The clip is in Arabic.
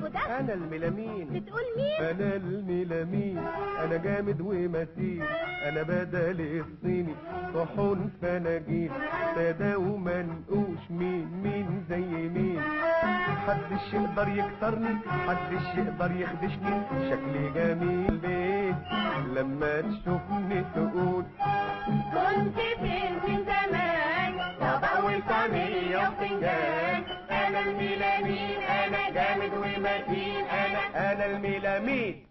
ده؟ انا الميلامين. بتقول مين؟ انا الميلامين، انا جامد ومتين، انا بدل الصيني طحون فناجين، سادة ومنقوش، مين زي مين؟ محدش يقدر يكسرني، محدش يقدر يخدشني، شكلي جميل بيه لما تشوفني تقول كنت فين من زمان؟ طب اول طعمية وفنجان. انا الميلامين، انا جامد ومتين، انا الميلامين.